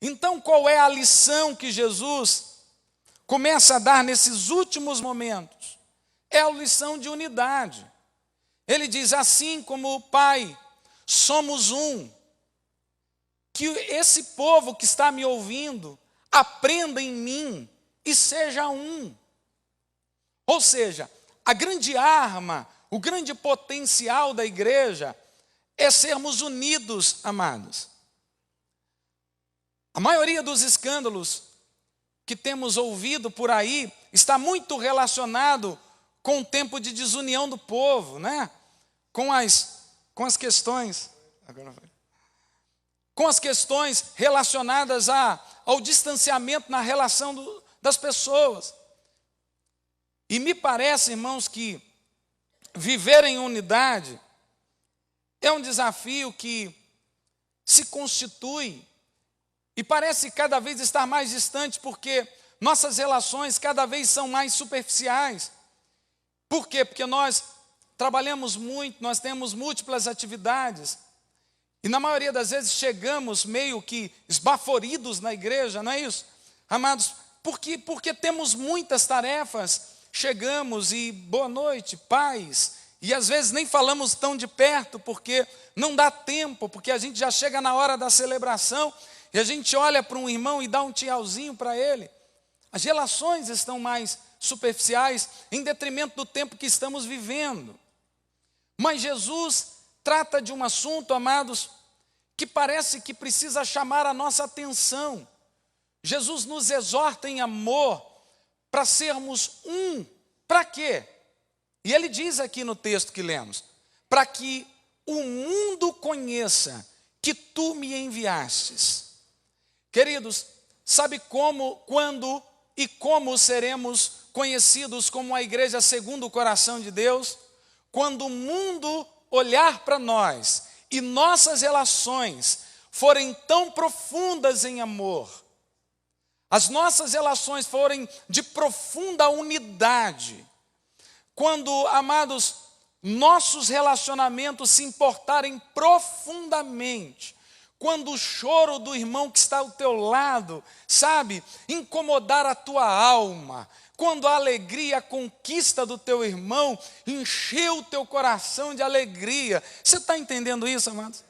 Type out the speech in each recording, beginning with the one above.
Então, qual é a lição que Jesus começa a dar nesses últimos momentos? É a lição de unidade. Ele diz: assim como o Pai, somos um. Que esse povo que está me ouvindo aprenda em mim e seja um. Ou seja, a grande arma, o grande potencial da igreja é sermos unidos, amados. A maioria dos escândalos que temos ouvido por aí está muito relacionado com o tempo de desunião do povo, né? Com as questões relacionadas ao distanciamento na relação das pessoas. E me parece, irmãos, que viver em unidade é um desafio que se constitui e parece cada vez estar mais distante, porque nossas relações cada vez são mais superficiais. Por quê? Porque nós trabalhamos muito, nós temos múltiplas atividades, e na maioria das vezes chegamos meio que esbaforidos na igreja, não é isso? Amados, porque temos muitas tarefas, chegamos e boa noite, paz, e às vezes nem falamos tão de perto, porque não dá tempo, porque a gente já chega na hora da celebração, e a gente olha para um irmão e dá um tchauzinho para ele. As relações estão mais superficiais, em detrimento do tempo que estamos vivendo. Mas Jesus trata de um assunto, amados, que parece que precisa chamar a nossa atenção. Jesus nos exorta em amor para sermos um. Para quê? E ele diz aqui no texto que lemos: para que o mundo conheça que tu me enviastes. Queridos, sabe como, quando e como seremos conhecidos como a igreja segundo o coração de Deus? Quando o mundo olhar para nós e nossas relações forem tão profundas em amor, as nossas relações forem de profunda unidade, quando, amados, nossos relacionamentos se importarem profundamente, quando o choro do irmão que está ao teu lado, sabe, incomodar a tua alma, quando a alegria, a conquista do teu irmão encheu o teu coração de alegria. Você está entendendo isso, amados?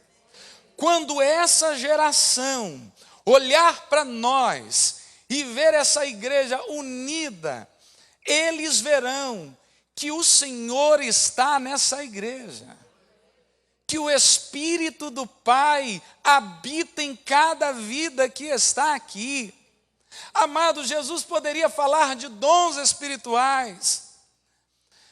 Quando essa geração olhar para nós e ver essa igreja unida, eles verão que o Senhor está nessa igreja, que o Espírito do Pai habita em cada vida que está aqui. Amado, Jesus poderia falar de dons espirituais.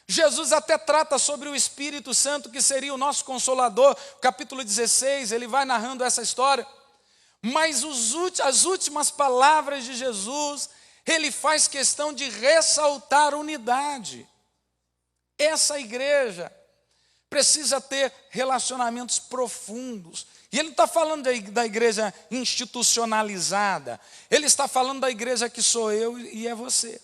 Jesus até trata sobre o Espírito Santo, que seria o nosso Consolador. Capítulo 16, ele vai narrando essa história. Mas as últimas palavras de Jesus, ele faz questão de ressaltar unidade. Essa igreja precisa ter relacionamentos profundos. E ele está falando da igreja institucionalizada. Ele está falando da igreja que sou eu e é você.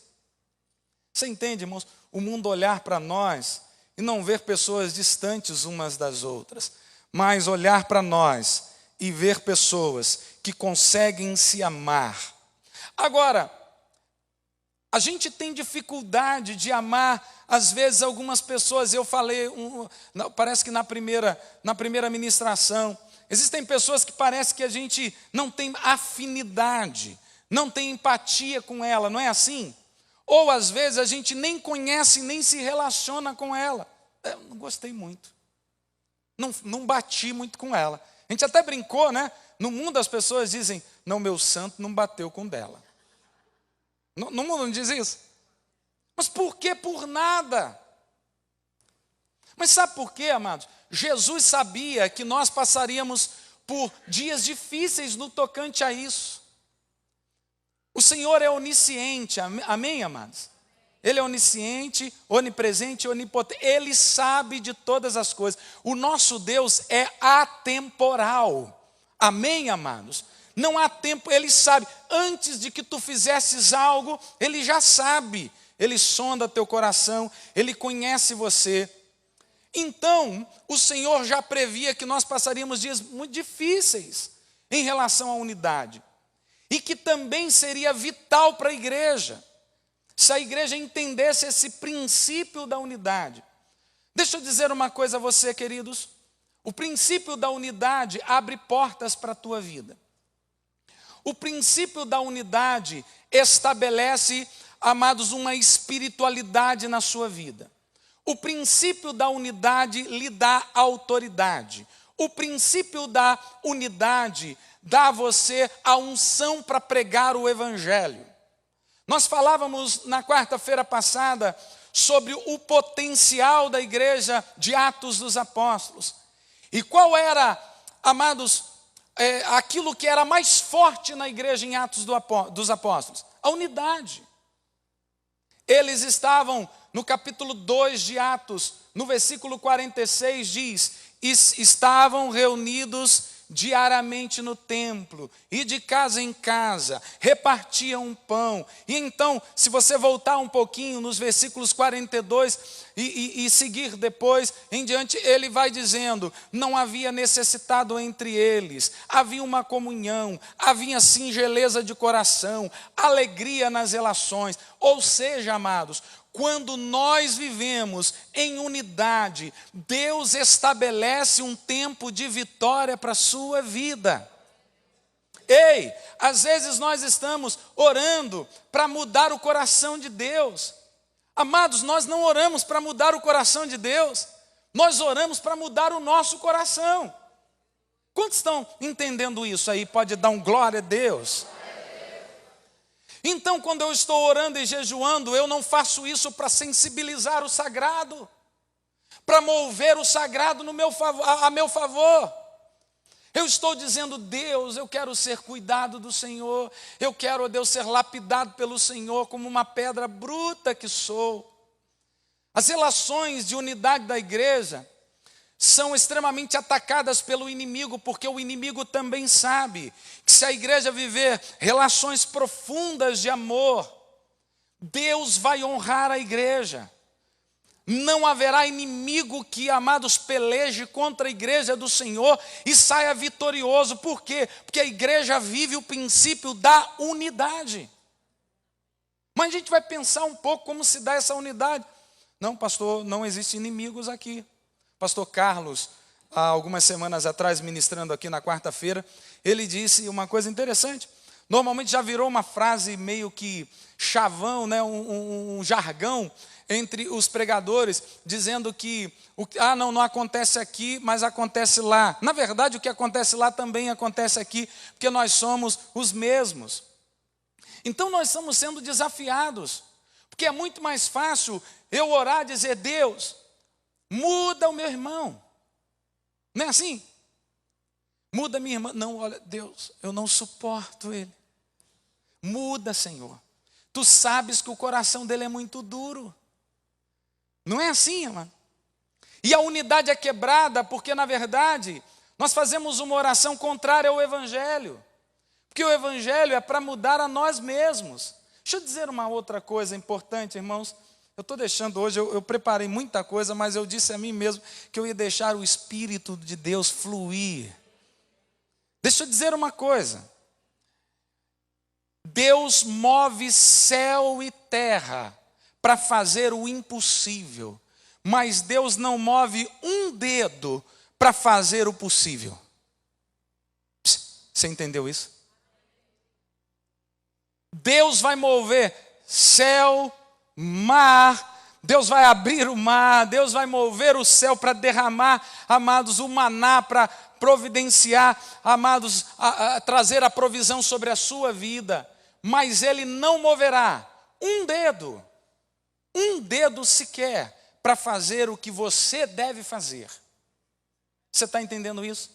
Você entende, irmãos? O mundo olhar para nós e não ver pessoas distantes umas das outras, mas olhar para nós e ver pessoas que conseguem se amar. Agora, a gente tem dificuldade de amar, às vezes, algumas pessoas. Eu falei, parece que na primeira ministração, existem pessoas que parece que a gente não tem afinidade, não tem empatia com ela, não é assim? Ou às vezes a gente nem conhece, nem se relaciona com ela. Eu não gostei muito, não bati muito com ela. A gente até brincou, né? No mundo as pessoas dizem: não, meu santo não bateu com dela. No mundo não diz isso? Mas por que por nada? Mas sabe por quê, amados? Jesus sabia que nós passaríamos por dias difíceis no tocante a isso. O Senhor é onisciente, amém, amados? Ele é onisciente, onipresente, onipotente. Ele sabe de todas as coisas. O nosso Deus é atemporal, amém, amados? Não há tempo, Ele sabe. Antes de que tu fizesses algo, Ele já sabe. Ele sonda teu coração, Ele conhece você. Então, o Senhor já previa que nós passaríamos dias muito difíceis em relação à unidade. e que também seria vital para a igreja, se a igreja entendesse esse princípio da unidade. Deixa eu dizer uma coisa a você, queridos. O princípio da unidade abre portas para a tua vida. O princípio da unidade estabelece, amados, uma espiritualidade na sua vida. O princípio da unidade lhe dá autoridade. O princípio da unidade dá a você a unção para pregar o evangelho. Nós falávamos na quarta-feira passada sobre o potencial da igreja de Atos dos Apóstolos. E qual era, amados, aquilo que era mais forte na igreja em Atos dos Apóstolos? A unidade. Eles estavam, no capítulo 2 de Atos, no versículo 46 diz, estavam reunidos diariamente no templo, e de casa em casa, repartiam pão. E então, se você voltar um pouquinho nos versículos 42 e seguir depois em diante, ele vai dizendo, não havia necessitado entre eles, havia uma comunhão, havia singeleza de coração, alegria nas relações. Ou seja, amados, quando nós vivemos em unidade, Deus estabelece um tempo de vitória para a sua vida. Ei, às vezes nós estamos orando para mudar o coração de Deus. Amados, nós não oramos para mudar o coração de Deus, nós oramos para mudar o nosso coração. Quantos estão entendendo isso aí? Pode dar um glória a Deus. Então, quando eu estou orando e jejuando, eu não faço isso para sensibilizar o sagrado, para mover o sagrado a meu favor. Eu estou dizendo, Deus, eu quero ser cuidado do Senhor, eu quero, ó Deus, ser lapidado pelo Senhor como uma pedra bruta que sou. As relações de unidade da igreja são extremamente atacadas pelo inimigo, porque o inimigo também sabe que se a igreja viver relações profundas de amor, Deus vai honrar a igreja. Não haverá inimigo que, amados, peleje contra a igreja do Senhor e saia vitorioso. Por quê? Porque a igreja vive o princípio da unidade. Mas a gente vai pensar um pouco como se dá essa unidade. Não, pastor, não existem inimigos aqui. Pastor Carlos, há algumas semanas atrás, ministrando aqui na quarta-feira, ele disse uma coisa interessante. Normalmente já virou uma frase meio que chavão, né? um jargão entre os pregadores, dizendo que, não acontece aqui, mas acontece lá. Na verdade, o que acontece lá também acontece aqui, porque nós somos os mesmos. Então nós estamos sendo desafiados, porque é muito mais fácil eu orar e dizer, Deus, muda o meu irmão. Não é assim? Muda minha irmã. Não, olha, Deus, eu não suporto ele. Muda, Senhor. Tu sabes que o coração dele é muito duro. Não é assim, irmão? E a unidade é quebrada porque, na verdade, nós fazemos uma oração contrária ao Evangelho. Porque o Evangelho é para mudar a nós mesmos. Deixa eu dizer uma outra coisa importante, irmãos. Eu estou deixando hoje, eu preparei muita coisa, mas eu disse a mim mesmo que eu ia deixar o Espírito de Deus fluir. Deixa eu dizer uma coisa. Deus move céu e terra para fazer o impossível, mas Deus não move um dedo para fazer o possível. Você entendeu isso? Deus vai mover céu, mar, Deus vai abrir o mar, Deus vai mover o céu para derramar, amados, o maná para providenciar, amados, trazer a provisão sobre a sua vida, mas Ele não moverá um dedo sequer para fazer o que você deve fazer. Você está entendendo isso?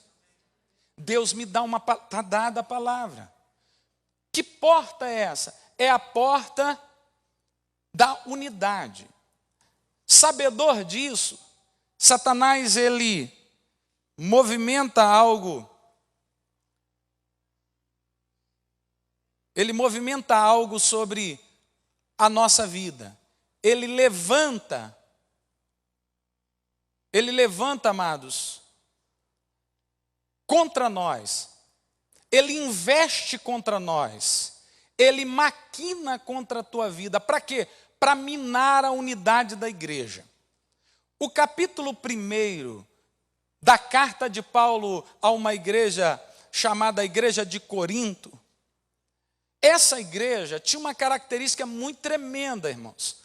Deus me dá está dada a palavra. Que porta é essa? É a porta da unidade. Sabedor disso, Satanás, ele movimenta algo. Ele movimenta algo sobre a nossa vida. Ele levanta, amados, contra nós, ele investe contra nós, ele maquina contra a tua vida. Para quê? Para minar a unidade da igreja. O capítulo 1 da carta de Paulo a uma igreja chamada Igreja de Corinto, essa igreja tinha uma característica muito tremenda, irmãos.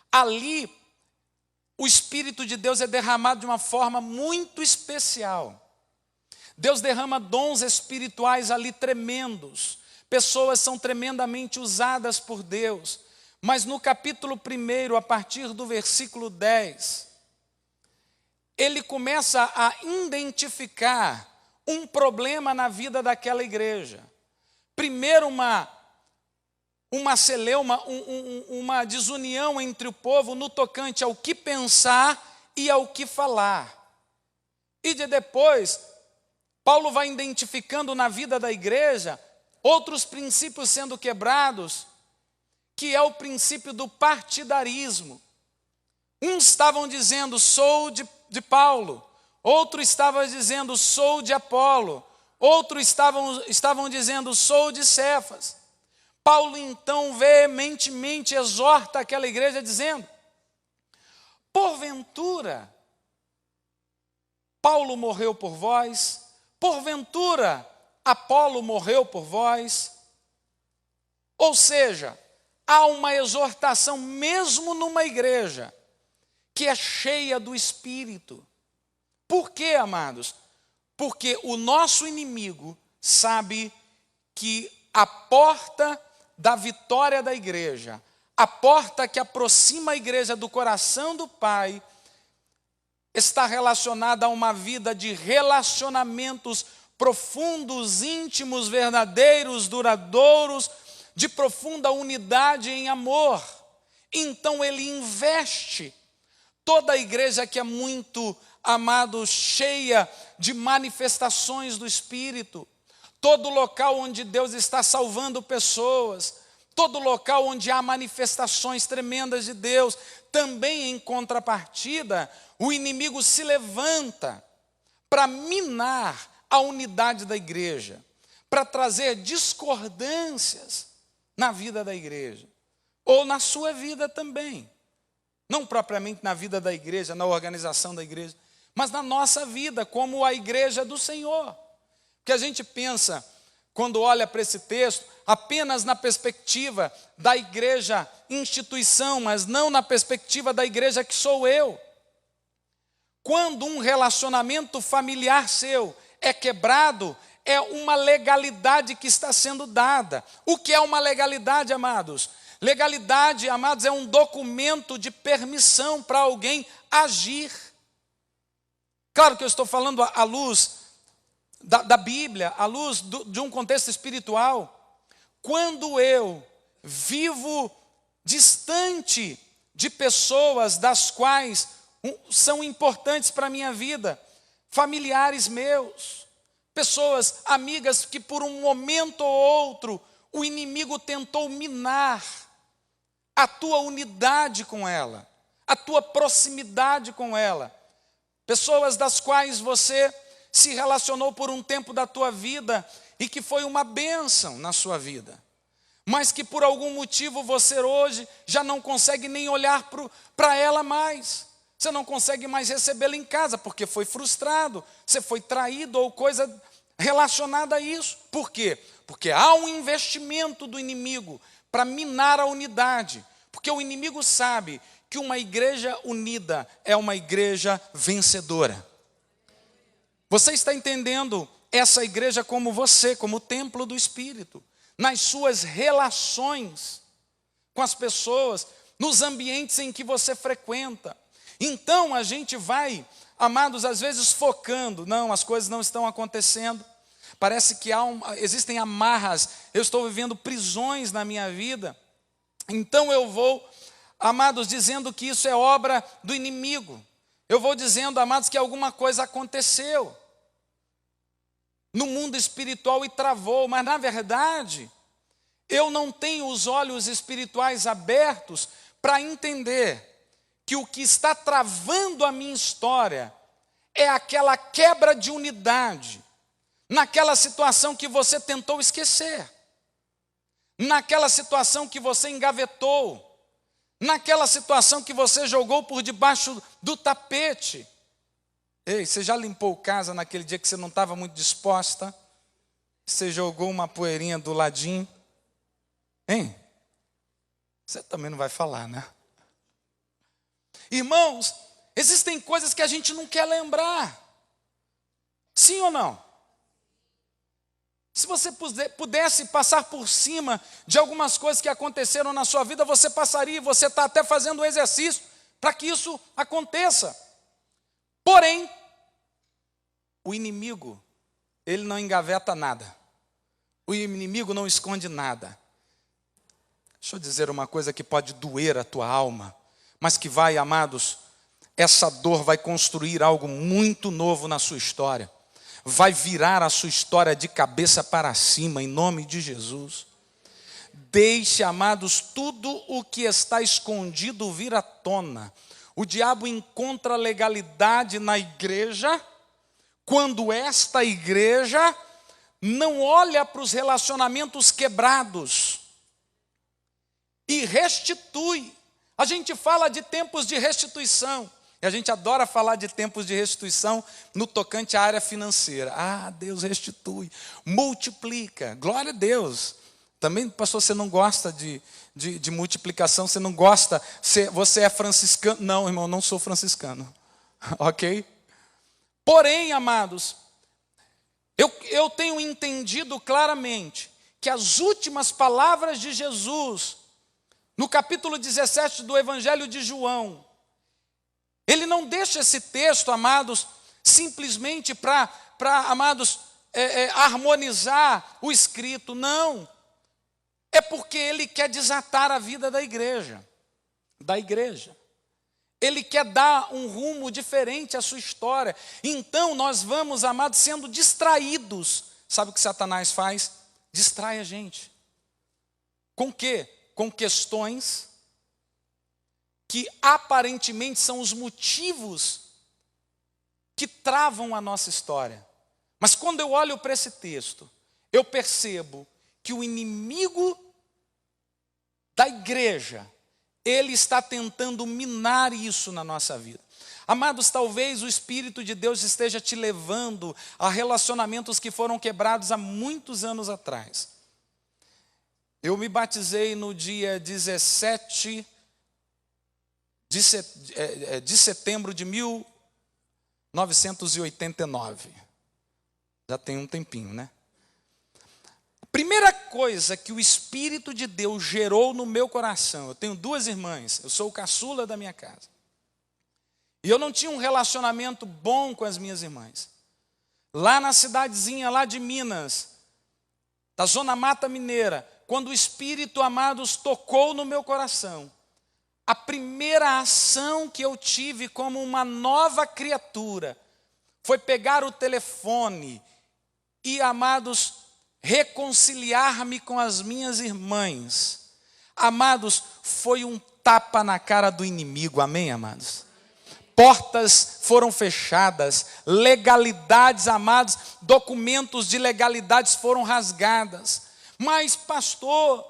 Ali, o Espírito de Deus é derramado de uma forma muito especial. Deus derrama dons espirituais ali tremendos. Pessoas são tremendamente usadas por Deus. Mas no capítulo 1, a partir do versículo 10, ele começa a identificar um problema na vida daquela igreja. Primeiro, uma celeuma, uma desunião entre o povo no tocante ao que pensar e ao que falar. E depois, Paulo vai identificando na vida da igreja outros princípios sendo quebrados, que é o princípio do partidarismo. Uns estavam dizendo, sou de Paulo. Outro estava dizendo, sou de Apolo. Outros estavam dizendo, sou de Cefas. Paulo, então, veementemente exorta aquela igreja, dizendo, porventura, Paulo morreu por vós? Porventura, Apolo morreu por vós? Ou seja, há uma exortação, mesmo numa igreja, que é cheia do Espírito. Por quê, amados? Porque o nosso inimigo sabe que a porta da vitória da igreja, a porta que aproxima a igreja do coração do Pai, está relacionada a uma vida de relacionamentos profundos, íntimos, verdadeiros, duradouros, de profunda unidade em amor. Então ele investe. Toda a igreja que é muito, amado, cheia de manifestações do Espírito, todo local onde Deus está salvando pessoas, todo local onde há manifestações tremendas de Deus, também em contrapartida, o inimigo se levanta para minar a unidade da igreja, para trazer discordâncias na vida da igreja, ou na sua vida também. Não propriamente na vida da igreja, na organização da igreja, mas na nossa vida, como a igreja do Senhor. Que a gente pensa, quando olha para esse texto, apenas na perspectiva da igreja instituição, mas não na perspectiva da igreja que sou eu. Quando um relacionamento familiar seu é quebrado, é uma legalidade que está sendo dada. O que é uma legalidade, amados? Legalidade, amados, é um documento de permissão para alguém agir. Claro que eu estou falando à luz da Bíblia, à luz de um contexto espiritual. Quando eu vivo distante de pessoas das quais são importantes para a minha vida, familiares meus, pessoas, amigas que por um momento ou outro o inimigo tentou minar a tua unidade com ela, a tua proximidade com ela, pessoas das quais você se relacionou por um tempo da tua vida e que foi uma bênção na sua vida, mas que por algum motivo você hoje já não consegue nem olhar para ela mais. Você não consegue mais recebê-la em casa, porque foi frustrado, você foi traído ou coisa relacionada a isso. Por quê? Porque há um investimento do inimigo para minar a unidade. Porque o inimigo sabe que uma igreja unida é uma igreja vencedora. Você está entendendo essa igreja como você, como o templo do Espírito, nas suas relações com as pessoas, nos ambientes em que você frequenta. Então a gente vai, amados, às vezes focando, não, as coisas não estão acontecendo, parece que existem amarras, eu estou vivendo prisões na minha vida, então eu vou, amados, dizendo que isso é obra do inimigo, eu vou dizendo, amados, que alguma coisa aconteceu no mundo espiritual e travou, mas na verdade, eu não tenho os olhos espirituais abertos para entender que o que está travando a minha história é aquela quebra de unidade naquela situação que você tentou esquecer, naquela situação que você engavetou, naquela situação que você jogou por debaixo do tapete. Ei, você já limpou casa naquele dia que você não estava muito disposta? Você jogou uma poeirinha do ladinho? Hein? Você também não vai falar, né? Irmãos, existem coisas que a gente não quer lembrar. Sim ou não? Se você pudesse passar por cima de algumas coisas que aconteceram na sua vida, você passaria, você está até fazendo um exercício para que isso aconteça. Porém, o inimigo, ele não engaveta nada. O inimigo não esconde nada. Deixa eu dizer uma coisa que pode doer a tua alma, mas que vai, amados, essa dor vai construir algo muito novo na sua história. Vai virar a sua história de cabeça para cima, em nome de Jesus. Deixe, amados, tudo o que está escondido vir à tona. O diabo encontra legalidade na igreja, quando esta igreja não olha para os relacionamentos quebrados e restitui. A gente fala de tempos de restituição. E a gente adora falar de tempos de restituição no tocante à área financeira. Ah, Deus restitui, multiplica, glória a Deus. Também, pastor, você não gosta de multiplicação, você não gosta, você é franciscano. Não, irmão, não sou franciscano, ok? Porém, amados, eu tenho entendido claramente que as últimas palavras de Jesus, no capítulo 17 do Evangelho de João, ele não deixa esse texto, amados, simplesmente para harmonizar o escrito, não. É porque ele quer desatar a vida da igreja. Ele quer dar um rumo diferente à sua história. Então nós vamos, amados, sendo distraídos. Sabe o que Satanás faz? Distrai a gente. Com o quê? Com questões que aparentemente são os motivos que travam a nossa história. Mas quando eu olho para esse texto, eu percebo que o inimigo da igreja, ele está tentando minar isso na nossa vida. Amados, talvez o Espírito de Deus esteja te levando a relacionamentos que foram quebrados há muitos anos atrás. Eu me batizei no dia 17 de setembro de 1989. Já tem um tempinho, né? A primeira coisa que o Espírito de Deus gerou no meu coração, eu tenho 2 irmãs, eu sou o caçula da minha casa. E eu não tinha um relacionamento bom com as minhas irmãs. Lá na cidadezinha, lá de Minas, da Zona Mata Mineira, quando o Espírito, amados, tocou no meu coração, a primeira ação que eu tive como uma nova criatura foi pegar o telefone e, amados, reconciliar-me com as minhas irmãs. Amados, foi um tapa na cara do inimigo, amém, amados? Portas foram fechadas, legalidades, amados, documentos de legalidades foram rasgadas. Mas, pastor,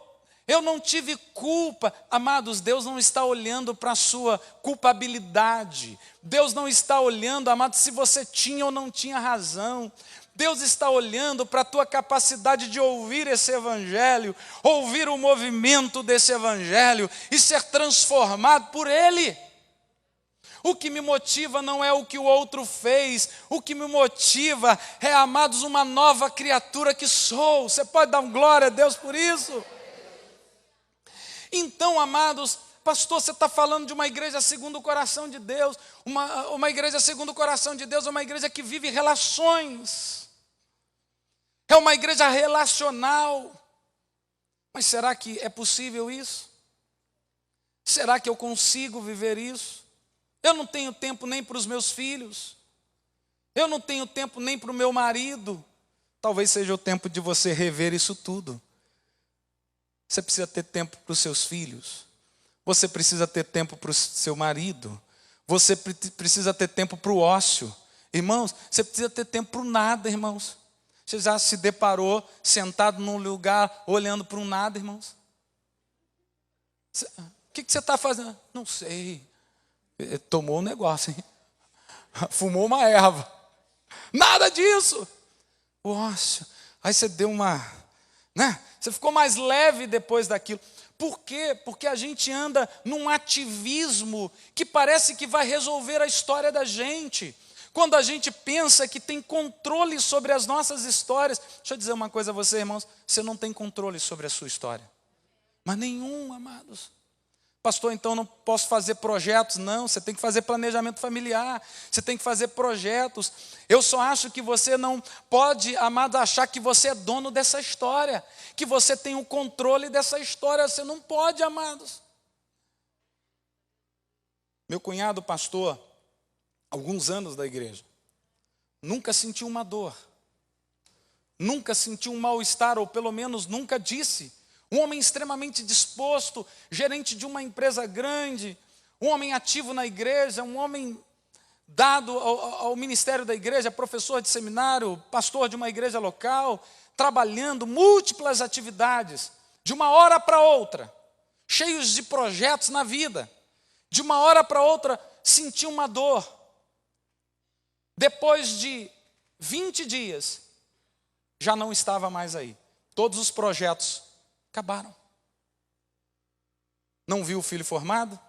eu não tive culpa. Amados, Deus não está olhando para a sua culpabilidade. Deus não está olhando, amados, se você tinha ou não tinha razão. Deus está olhando para a tua capacidade de ouvir esse evangelho, ouvir o movimento desse evangelho e ser transformado por ele. O que me motiva não é o que o outro fez, o que me motiva é, amados, uma nova criatura que sou. Você pode dar glória a Deus por isso? Então, amados, pastor, você está falando de uma igreja segundo o coração de Deus. Uma igreja segundo o coração de Deus é uma igreja que vive relações. É uma igreja relacional. Mas será que é possível isso? Será que eu consigo viver isso? Eu não tenho tempo nem para os meus filhos. Eu não tenho tempo nem para o meu marido. Talvez seja o tempo de você rever isso tudo. Você precisa ter tempo para os seus filhos. Você precisa ter tempo para o seu marido. Você precisa ter tempo para o ócio. Irmãos, você precisa ter tempo para o nada, irmãos. Você já se deparou sentado num lugar, olhando para um nada, irmãos? O que você está fazendo? Não sei. Ele tomou um negócio, hein? Fumou uma erva. Nada disso. Nossa, aí você deu uma, né? Você ficou mais leve depois daquilo. Por quê? Porque a gente anda num ativismo que parece que vai resolver a história da gente. Quando a gente pensa que tem controle sobre as nossas histórias. Deixa eu dizer uma coisa a você, irmãos. Você não tem controle sobre a sua história. Mas nenhum, amados. Pastor, então não posso fazer projetos? Não, você tem que fazer planejamento familiar. Você tem que fazer projetos. Eu só acho que você não pode, amado, achar que você é dono dessa história. Que você tem o controle dessa história. Você não pode, amados. Meu cunhado, pastor, alguns anos da igreja, nunca sentiu uma dor. Nunca sentiu um mal-estar, ou pelo menos nunca disse. Um homem extremamente disposto, gerente de uma empresa grande, um homem ativo na igreja, um homem dado ao ministério da igreja, professor de seminário, pastor de uma igreja local, trabalhando múltiplas atividades, de uma hora para outra, cheios de projetos na vida, de uma hora para outra sentiu uma dor. Depois de 20 dias, já não estava mais aí. Todos os projetos acabaram. Não viu o filho formado?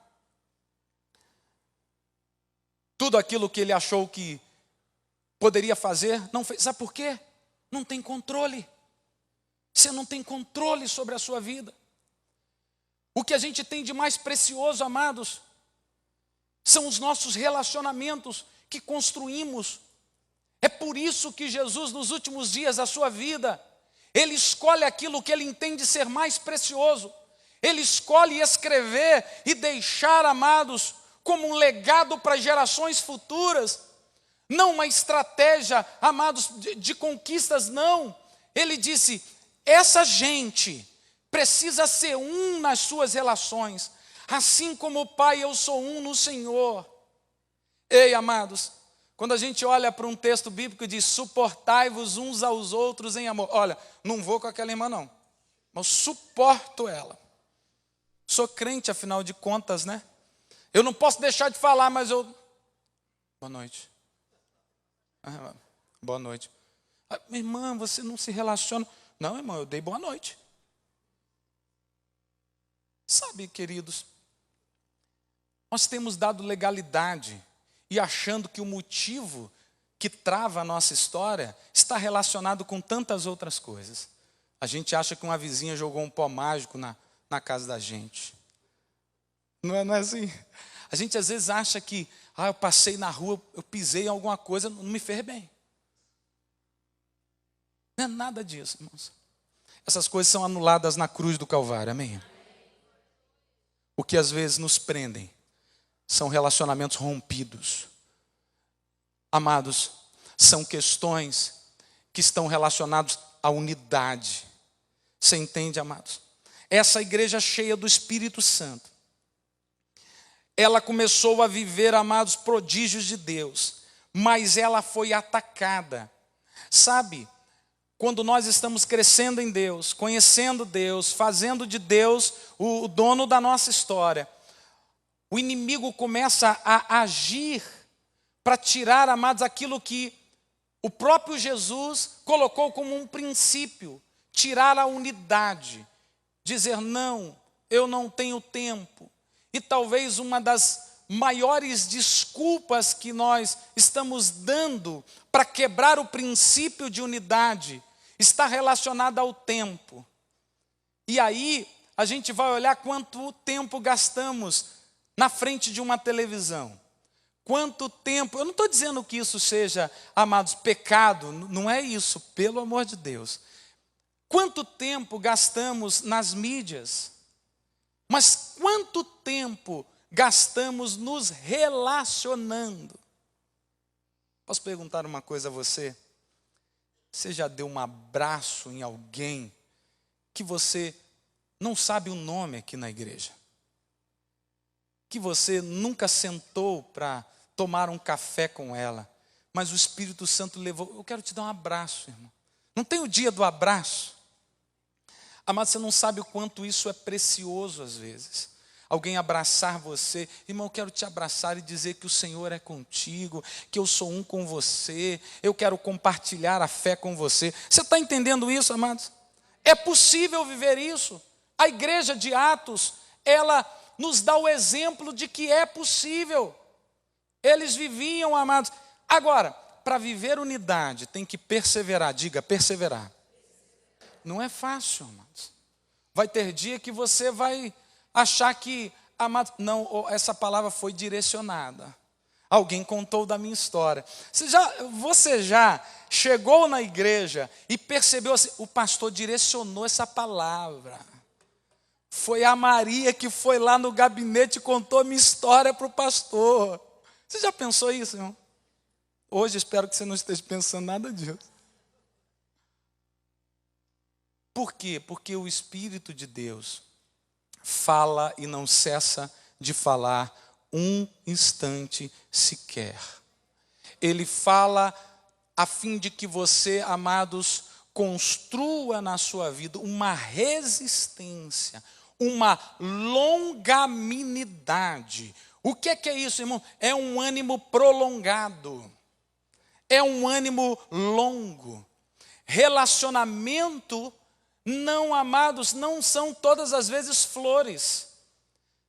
Tudo aquilo que ele achou que poderia fazer, não fez. Sabe por quê? Não tem controle. Você não tem controle sobre a sua vida. O que a gente tem de mais precioso, amados, são os nossos relacionamentos que construímos. É por isso que Jesus, nos últimos dias da sua vida, Ele escolhe aquilo que Ele entende ser mais precioso. Ele escolhe escrever e deixar, amados, como um legado para gerações futuras. Não uma estratégia, amados, de conquistas, não. Ele disse, essa gente precisa ser um nas suas relações. Assim como o Pai, eu sou um no Senhor. Ei, amados, quando a gente olha para um texto bíblico e diz, suportai-vos uns aos outros em amor. Olha, não vou com aquela irmã não, mas suporto ela. Sou crente, afinal de contas, né? Eu não posso deixar de falar, mas eu... Boa noite. Boa noite. Minha irmã, você não se relaciona... Não, irmão, eu dei boa noite. Sabe, queridos, nós temos dado legalidade e achando que o motivo que trava a nossa história está relacionado com tantas outras coisas. A gente acha que uma vizinha jogou um pó mágico na casa da gente. Não é assim? A gente às vezes acha que, eu passei na rua, eu pisei em alguma coisa, não me fez bem. Não é nada disso, irmãos. Essas coisas são anuladas na cruz do Calvário, amém? O que às vezes nos prendem são relacionamentos rompidos. Amados, são questões que estão relacionadas à unidade. Você entende, amados? Essa igreja cheia do Espírito Santo, ela começou a viver, amados, prodígios de Deus, mas ela foi atacada. Sabe, quando nós estamos crescendo em Deus, conhecendo Deus, fazendo de Deus o dono da nossa história, o inimigo começa a agir para tirar, amados, aquilo que o próprio Jesus colocou como um princípio, tirar a unidade, dizer não, eu não tenho tempo. E talvez uma das maiores desculpas que nós estamos dando para quebrar o princípio de unidade está relacionada ao tempo. E aí a gente vai olhar quanto tempo gastamos na frente de uma televisão. Quanto tempo, eu não estou dizendo que isso seja, amados, pecado, não é isso, pelo amor de Deus. Quanto tempo gastamos nas mídias, mas quanto tempo gastamos nos relacionando? Posso perguntar uma coisa a você? Você já deu um abraço em alguém que você não sabe o nome aqui na igreja? Que você nunca sentou para tomar um café com ela, mas o Espírito Santo levou, eu quero te dar um abraço, irmão. Não tem o dia do abraço? Amado, você não sabe o quanto isso é precioso às vezes. Alguém abraçar você, irmão, eu quero te abraçar e dizer que o Senhor é contigo, que eu sou um com você, eu quero compartilhar a fé com você. Você está entendendo isso, amados? É possível viver isso. A igreja de Atos, ela nos dá o exemplo de que é possível. Eles viviam, amados. Agora, para viver unidade, tem que perseverar, diga, perseverar. Não é fácil, amados. Vai ter dia que você vai achar que, amado, não, essa palavra foi direcionada. Alguém contou da minha história. Você já chegou na igreja e percebeu assim, o pastor direcionou essa palavra. Foi a Maria que foi lá no gabinete e contou a minha história para o pastor. Você já pensou isso, irmão? Hoje espero que você não esteja pensando nada disso. Por quê? Porque o Espírito de Deus fala e não cessa de falar um instante sequer. Ele fala a fim de que você, amados, construa na sua vida uma resistência, uma longanimidade. O que é isso, irmão? É um ânimo prolongado. É um ânimo longo. Relacionamento, não, amados, não são todas as vezes flores.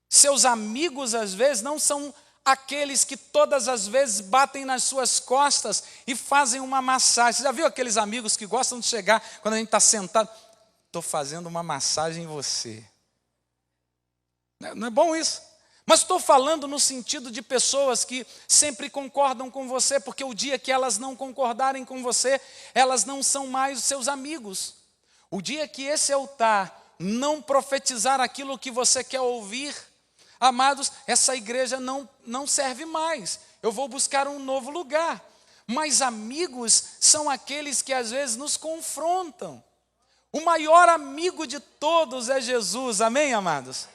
Seus amigos, às vezes, não são aqueles que todas as vezes batem nas suas costas e fazem uma massagem. Você já viu aqueles amigos que gostam de chegar, quando a gente está sentado, estou fazendo uma massagem em você. Não é bom isso? Mas estou falando no sentido de pessoas que sempre concordam com você, porque o dia que elas não concordarem com você, elas não são mais os seus amigos. O dia que esse altar não profetizar aquilo que você quer ouvir, amados, essa igreja não serve mais. Eu vou buscar um novo lugar. Mas amigos são aqueles que às vezes nos confrontam. O maior amigo de todos é Jesus, amém, amados?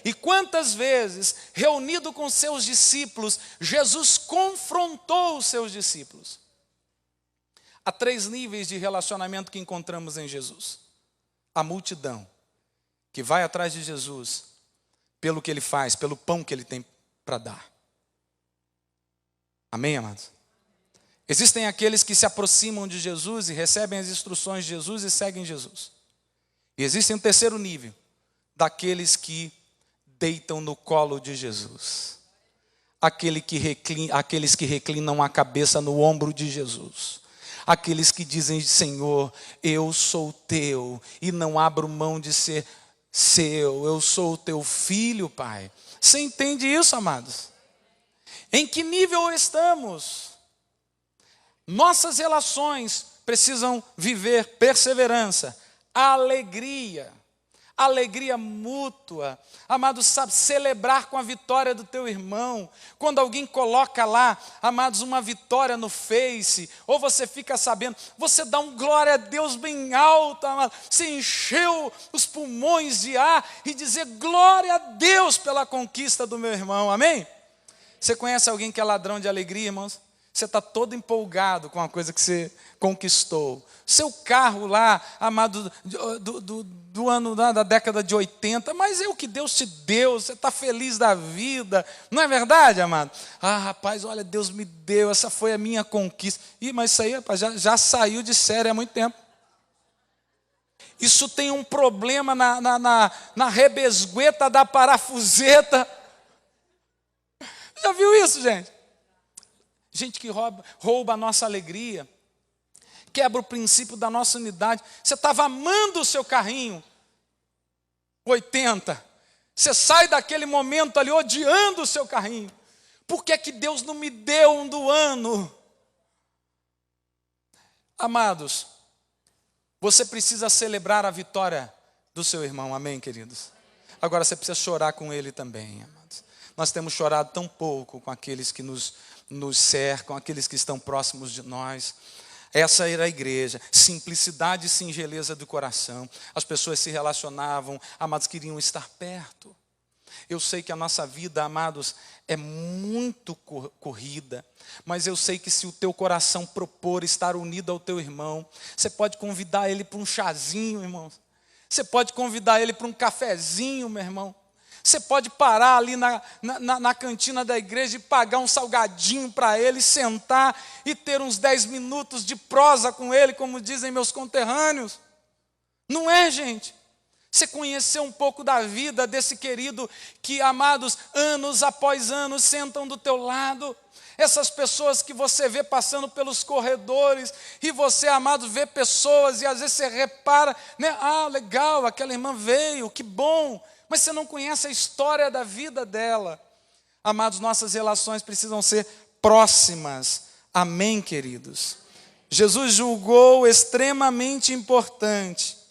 E quantas vezes, reunido com seus discípulos, Jesus confrontou os seus discípulos. Há 3 níveis de relacionamento que encontramos em Jesus. A multidão, que vai atrás de Jesus, pelo que ele faz, pelo pão que ele tem para dar. Amém, amados? Existem aqueles que se aproximam de Jesus e recebem as instruções de Jesus e seguem Jesus. E existe um terceiro nível, daqueles que deitam no colo de Jesus. Aqueles que reclinam a cabeça no ombro de Jesus. Aqueles que dizem, Senhor, eu sou teu e não abro mão de ser seu. Eu sou o teu filho, Pai. Você entende isso, amados? Em que nível estamos? Nossas relações precisam viver perseverança, alegria mútua. Amados, sabe, celebrar com a vitória do teu irmão. Quando alguém coloca lá, amados, uma vitória no Face, ou você fica sabendo, você dá um glória a Deus bem alto, amado. Você encheu os pulmões de ar e dizer glória a Deus pela conquista do meu irmão, amém? Você conhece alguém que é ladrão de alegria, irmãos? Você está todo empolgado com a coisa que você conquistou. Seu carro lá, amado, do ano da década de 80, mas é o que Deus te deu, você está feliz da vida. Não é verdade, amado? Ah, rapaz, olha, Deus me deu, essa foi a minha conquista. Ih, mas isso aí, rapaz, já saiu de série há muito tempo. Isso tem um problema na rebesgueta da parafuseta. Já viu isso, gente? Gente que rouba a nossa alegria, quebra o princípio da nossa unidade. Você estava amando o seu carrinho 80, você sai daquele momento ali odiando o seu carrinho. Por que é que Deus não me deu um do ano? Amados, você precisa celebrar a vitória do seu irmão, amém, queridos? Agora você precisa chorar com ele também, amados. Nós temos chorado tão pouco com aqueles que nos cercam, aqueles que estão próximos de nós. Essa era a igreja, simplicidade e singeleza do coração. As pessoas se relacionavam, amados, queriam estar perto. Eu sei que a nossa vida, amados, é muito corrida, mas eu sei que se o teu coração propor estar unido ao teu irmão, você pode convidar ele para um chazinho, irmãos. Você pode convidar ele para um cafezinho, meu irmão. Você pode parar ali na cantina da igreja e pagar um salgadinho para ele, sentar e ter uns 10 minutos de prosa com ele, como dizem meus conterrâneos. Não é, gente? Você conhecer um pouco da vida desse querido que, amados, anos após anos sentam do teu lado. Essas pessoas que você vê passando pelos corredores e você, amado, vê pessoas e às vezes você repara, né? Ah, legal, aquela irmã veio, que bom. Mas você não conhece a história da vida dela. Amados, nossas relações precisam ser próximas. Amém, queridos? Jesus julgou extremamente importante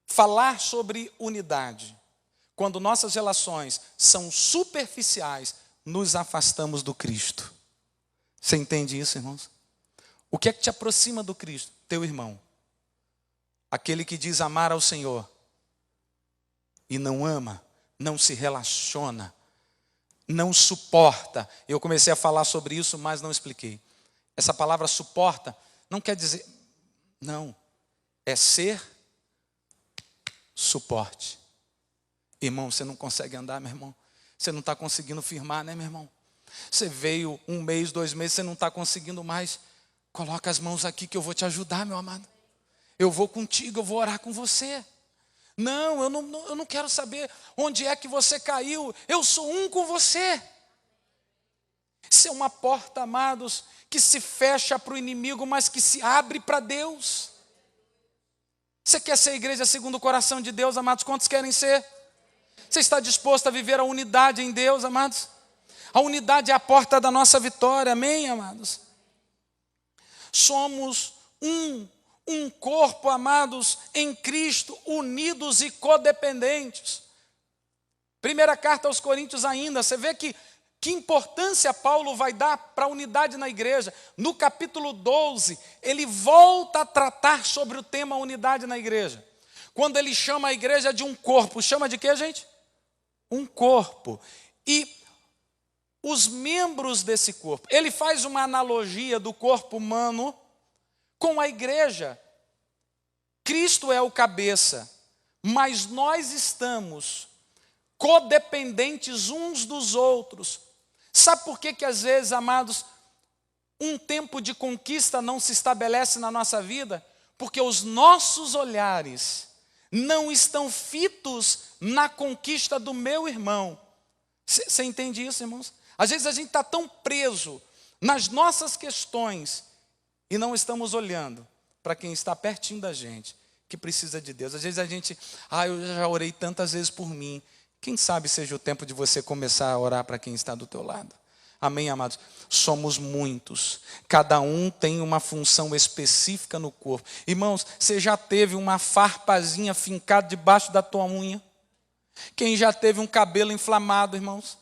falar sobre unidade. Quando nossas relações são superficiais, nos afastamos do Cristo. Você entende isso, irmãos? O que é que te aproxima do Cristo? Teu irmão. Aquele que diz amar ao Senhor e não ama, não se relaciona, não suporta. Eu comecei a falar sobre isso, mas não expliquei. Essa palavra suporta não quer dizer, não, é ser suporte. Irmão, você não consegue andar, meu irmão. Você não está conseguindo firmar, né, meu irmão? Você veio 1 mês, 2 meses, você não está conseguindo mais. Coloca as mãos aqui que eu vou te ajudar, meu amado. Eu vou contigo, eu vou orar com você. Não, eu não quero saber onde é que você caiu. Eu sou um com você. Isso é uma porta, amados, que se fecha para o inimigo, mas que se abre para Deus. Você quer ser igreja segundo o coração de Deus, amados? Quantos querem ser? Você está disposto a viver a unidade em Deus, amados? A unidade é a porta da nossa vitória, amém, amados? Somos um corpo, amados, em Cristo, unidos e codependentes. Primeira carta aos Coríntios ainda, você vê que importância Paulo vai dar para a unidade na igreja. No capítulo 12, ele volta a tratar sobre o tema unidade na igreja. Quando ele chama a igreja de um corpo, chama de quê, gente? Um corpo. E os membros desse corpo, ele faz uma analogia do corpo humano com a igreja. Cristo é o cabeça, mas nós estamos codependentes uns dos outros. Sabe por que às vezes, amados, um tempo de conquista não se estabelece na nossa vida? Porque os nossos olhares não estão fitos na conquista do meu irmão. Você entende isso, irmãos? Às vezes a gente está tão preso nas nossas questões e não estamos olhando para quem está pertinho da gente, que precisa de Deus. Às vezes a gente, eu já orei tantas vezes por mim. Quem sabe seja o tempo de você começar a orar para quem está do teu lado. Amém, amados? Somos muitos. Cada um tem uma função específica no corpo. Irmãos, você já teve uma farpazinha fincada debaixo da tua unha? Quem já teve um cabelo inflamado, irmãos?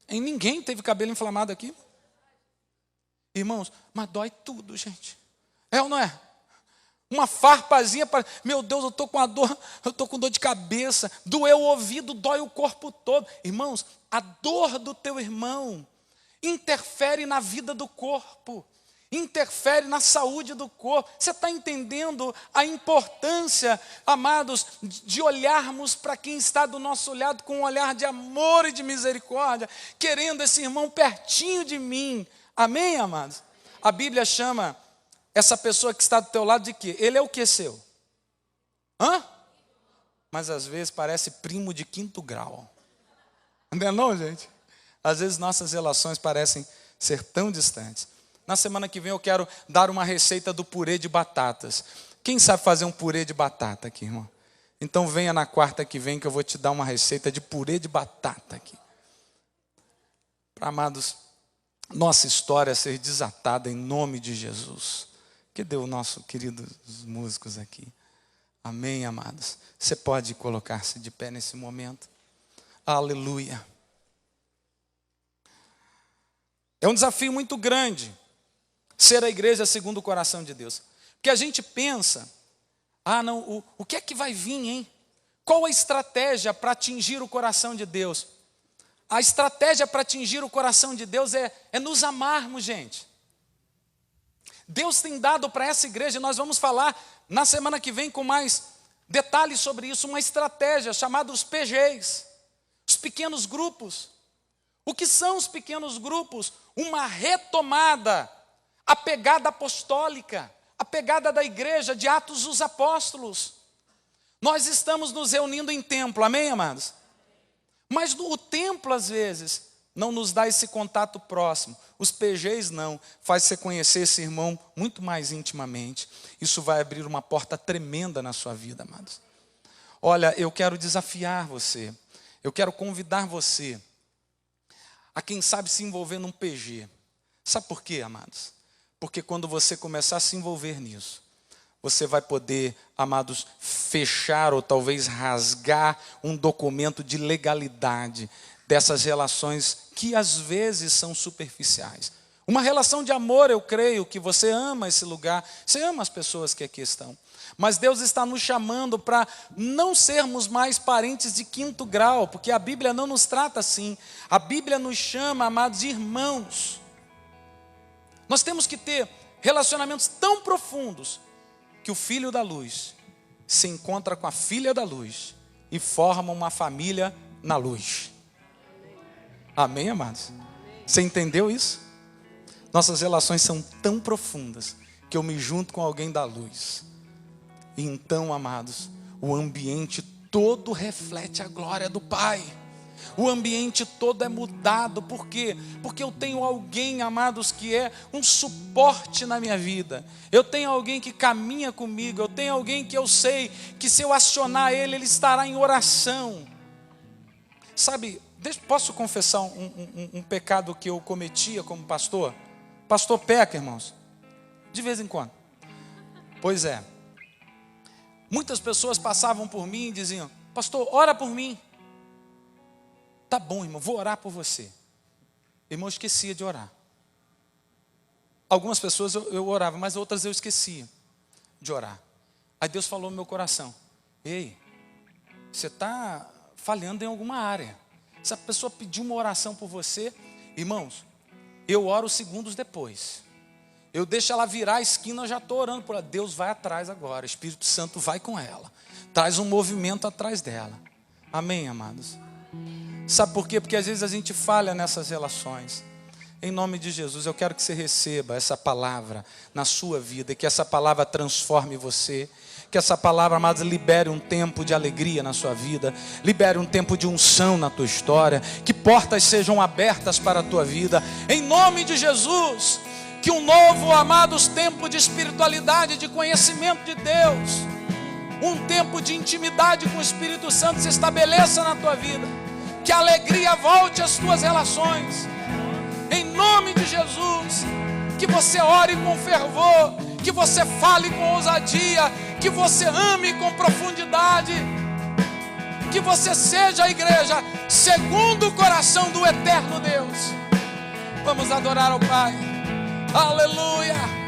E ninguém teve cabelo inflamado aqui? Irmãos, mas dói tudo, gente. É ou não é? Uma farpazinha, meu Deus, eu estou com dor de cabeça, doeu o ouvido, dói o corpo todo. Irmãos, a dor do teu irmão interfere na vida do corpo, interfere na saúde do corpo. Você está entendendo a importância, amados, de olharmos para quem está do nosso lado com um olhar de amor e de misericórdia, querendo esse irmão pertinho de mim. Amém, amados? A Bíblia chama essa pessoa que está do teu lado de quê? Ele é o que seu? Mas às vezes parece primo de 5º grau. Não é não, gente? Às vezes nossas relações parecem ser tão distantes. Na semana que vem eu quero dar uma receita do purê de batatas. Quem sabe fazer um purê de batata aqui, irmão? Então venha na quarta que vem que eu vou te dar uma receita de purê de batata aqui. Para, amados, nossa história ser desatada em nome de Jesus. Cadê o nosso queridos músicos aqui? Amém, amados? Você pode colocar-se de pé nesse momento? Aleluia. É um desafio muito grande ser a igreja segundo o coração de Deus. Porque a gente pensa, não, o que é que vai vir, hein? Qual a estratégia para atingir o coração de Deus? A estratégia para atingir o coração de Deus é nos amarmos, gente. Deus tem dado para essa igreja, e nós vamos falar na semana que vem com mais detalhes sobre isso, uma estratégia chamada os PGs, os pequenos grupos. O que são os pequenos grupos? Uma retomada, a pegada apostólica, a pegada da igreja de Atos dos Apóstolos. Nós estamos nos reunindo em templo, amém, amados? Mas o templo, às vezes, não nos dá esse contato próximo. Os PGs não, faz você conhecer esse irmão muito mais intimamente. Isso vai abrir uma porta tremenda na sua vida, amados. Olha, eu quero desafiar você, eu quero convidar você a quem sabe se envolver num PG. Sabe por quê, amados? Porque quando você começar a se envolver nisso, você vai poder, amados, fechar ou talvez rasgar um documento de legalidade dessas relações que às vezes são superficiais. Uma relação de amor, eu creio que você ama esse lugar, você ama as pessoas que aqui estão. Mas Deus está nos chamando para não sermos mais parentes de quinto grau, porque a Bíblia não nos trata assim. A Bíblia nos chama, amados, de irmãos. Nós temos que ter relacionamentos tão profundos que o filho da luz se encontra com a filha da luz e forma uma família na luz. Amém, amados? Você entendeu isso? Nossas relações são tão profundas que eu me junto com alguém da luz. E então, amados, o ambiente todo reflete a glória do Pai. O ambiente todo é mudado. Por quê? Porque eu tenho alguém, amados, que é um suporte na minha vida. Eu tenho alguém que caminha comigo. Eu tenho alguém que eu sei que se eu acionar ele estará em oração. Sabe, posso confessar um pecado que eu cometia como pastor? Pastor peca, irmãos, de vez em quando. Pois é. Muitas pessoas passavam por mim e diziam: pastor, ora por mim. Tá bom, irmão, vou orar por você. Irmão, eu esquecia de orar. Algumas pessoas eu orava, mas outras eu esquecia de orar. Aí Deus falou no meu coração: ei, você está falhando em alguma área. Se a pessoa pedir uma oração por você, irmãos, eu oro segundos depois. Eu deixo ela virar a esquina, eu já estou orando por ela. Deus vai atrás agora, o Espírito Santo vai com ela. Traz um movimento atrás dela. Amém, amados? Sabe por quê? Porque às vezes a gente falha nessas relações. Em nome de Jesus, eu quero que você receba essa palavra na sua vida, e que essa palavra transforme você, que essa palavra, amados, libere um tempo de alegria na sua vida, libere um tempo de unção na tua história, que portas sejam abertas para a tua vida, em nome de Jesus, que um novo, amados, tempo de espiritualidade, de conhecimento de Deus, um tempo de intimidade com o Espírito Santo se estabeleça na tua vida, que a alegria volte às tuas relações, em nome de Jesus, que você ore com fervor, que você fale com ousadia, que você ame com profundidade, que você seja a igreja segundo o coração do eterno Deus. Vamos adorar ao Pai, aleluia.